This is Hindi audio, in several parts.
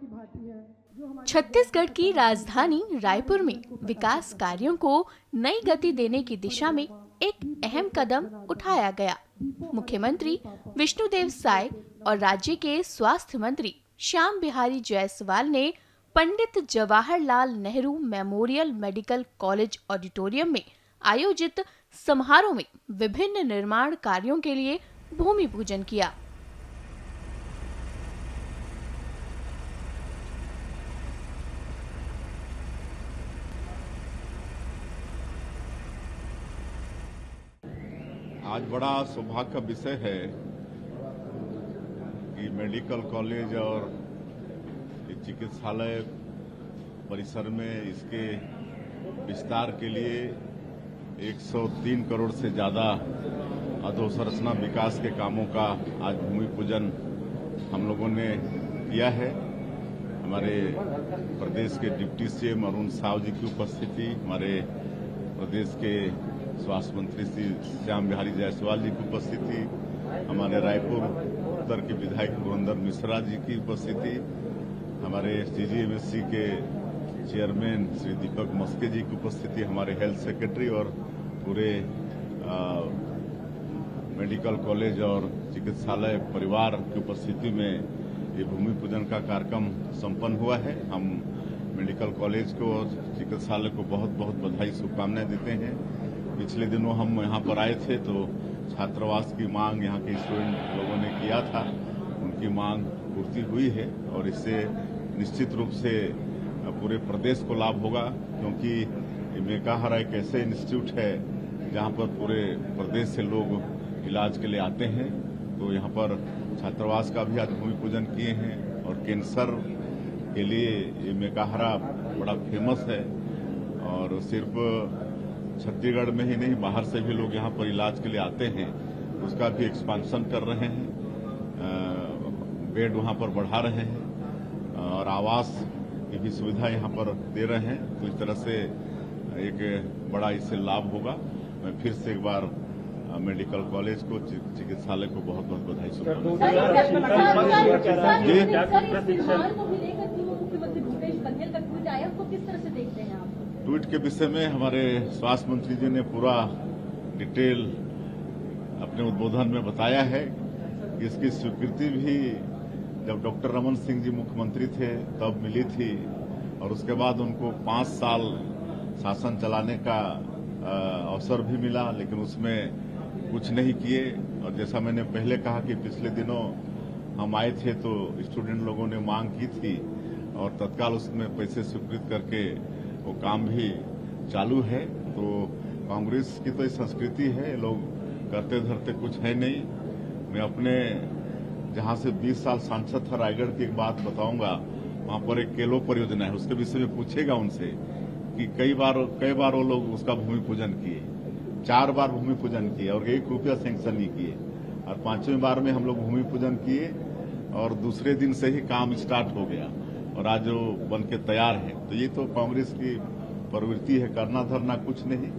छत्तीसगढ़ की राजधानी रायपुर में विकास कार्यों को नई गति देने की दिशा में एक अहम कदम उठाया गया। मुख्यमंत्री विष्णुदेव साय और राज्य के स्वास्थ्य मंत्री श्याम बिहारी जायसवाल ने Pandit Jawaharlal Nehru memorial medical college auditorium में आयोजित समारोह में विभिन्न निर्माण कार्यों के लिए भूमि पूजन किया। आज बड़ा सौभाग्य का विषय है कि मेडिकल कॉलेज और चिकित्सालय परिसर में इसके विस्तार के लिए 103 करोड़ से ज्यादा अधोसंरचना विकास के कामों का आज भूमि पूजन हम लोगों ने किया है। हमारे प्रदेश के डिप्टी सीएम अरुण साव जी की उपस्थिति, हमारे प्रदेश के स्वास्थ्य मंत्री श्री श्याम बिहारी जायसवाल जी की उपस्थिति, हमारे रायपुर उत्तर के विधायक पुरंदर मिश्रा जी की उपस्थिति, हमारे CGMSC के चेयरमैन श्री दीपक मस्के जी की उपस्थिति, हमारे हेल्थ सेक्रेटरी और पूरे मेडिकल कॉलेज और चिकित्सालय परिवार की उपस्थिति में ये भूमि पूजन का कार्यक्रम संपन्न हुआ है। हम मेडिकल कॉलेज को और चिकित्सालय को बहुत बहुत बधाई शुभकामनाएं देते हैं। पिछले दिनों हम यहाँ पर आए थे तो छात्रावास की मांग यहाँ के स्टूडेंट लोगों ने किया था, उनकी मांग पूर्ति हुई है और इससे निश्चित रूप से पूरे प्रदेश को लाभ होगा, क्योंकि मेकाहारा एक ऐसे इंस्टीट्यूट है जहाँ पर पूरे प्रदेश से लोग इलाज के लिए आते हैं। तो यहाँ पर छात्रावास का भी आज भूमि पूजन किए हैं और कैंसर के लिए ये मेकाहारा बड़ा फेमस है और सिर्फ छत्तीसगढ़ में ही नहीं बाहर से भी लोग यहाँ पर इलाज के लिए आते हैं। उसका भी एक्सपांशन कर रहे हैं, बेड वहाँ पर बढ़ा रहे हैं और आवास की भी सुविधा यहाँ पर दे रहे हैं। तो इस तरह से एक बड़ा इससे लाभ होगा। मैं फिर से एक बार मेडिकल कॉलेज को, चिकित्सालय को बहुत बहुत बधाई ट्वीट के विषय में हमारे स्वास्थ्य मंत्री जी ने पूरा डिटेल अपने उद्बोधन में बताया है कि इसकी स्वीकृति भी जब डॉक्टर रमन सिंह जी मुख्यमंत्री थे तब मिली थी और उसके बाद उनको 5 साल शासन चलाने का अवसर भी मिला, लेकिन उसमें कुछ नहीं किए। और जैसा मैंने पहले कहा कि पिछले दिनों हम आए थे तो स्टूडेंट लोगों ने मांग की थी और तत्काल उसमें पैसे स्वीकृत करके वो काम भी चालू है। तो कांग्रेस की तो संस्कृति है, लोग करते धरते कुछ है नहीं। मैं अपने जहां से 20 साल सांसद था रायगढ़ की एक बात बताऊंगा। वहां पर एक केलो परियोजना है, उसके विषय में पूछेगा उनसे कि कई बार वो लोग उसका भूमि पूजन किए, 4 बार भूमि पूजन किए और 1 रुपया सैंक्शन नहीं किए और 5वीं बार में हम लोग भूमि पूजन किए और दूसरे दिन से ही काम स्टार्ट हो गया और आज वो बन के तैयार है। तो ये तो कांग्रेस की प्रवृत्ति है, करना धरना कुछ नहीं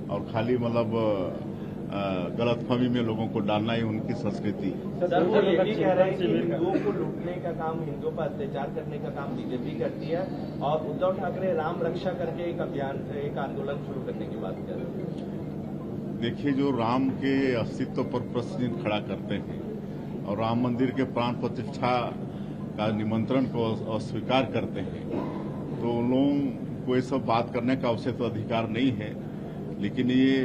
और खाली मतलब गलतफहमी में लोगों को डालना ही उनकी संस्कृति है। सर, वो ये भी कह रहे हैं कि हिंदुओं को लूटने का काम, हिंदुओं पर अत्याचार करने का काम बीजेपी करती है और उद्धव ठाकरे राम रक्षा करके एक अभियान, एक आंदोलन शुरू करने की बात कर रहे हैं। देखिए, जो राम के अस्तित्व पर प्रश्न खड़ा करते हैं और राम मंदिर के प्राण प्रतिष्ठा का निमंत्रण को अस्वीकार करते हैं, तो उन लोगों को ये सब बात करने का अवश्य तो अधिकार नहीं है। लेकिन ये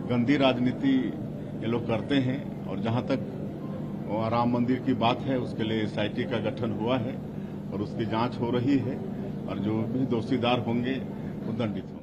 गंदी राजनीति ये लोग करते हैं और जहां तक राम मंदिर की बात है उसके लिए SIT का गठन हुआ है और उसकी जांच हो रही है और जो भी दोषीदार होंगे वो दंडित होंगे।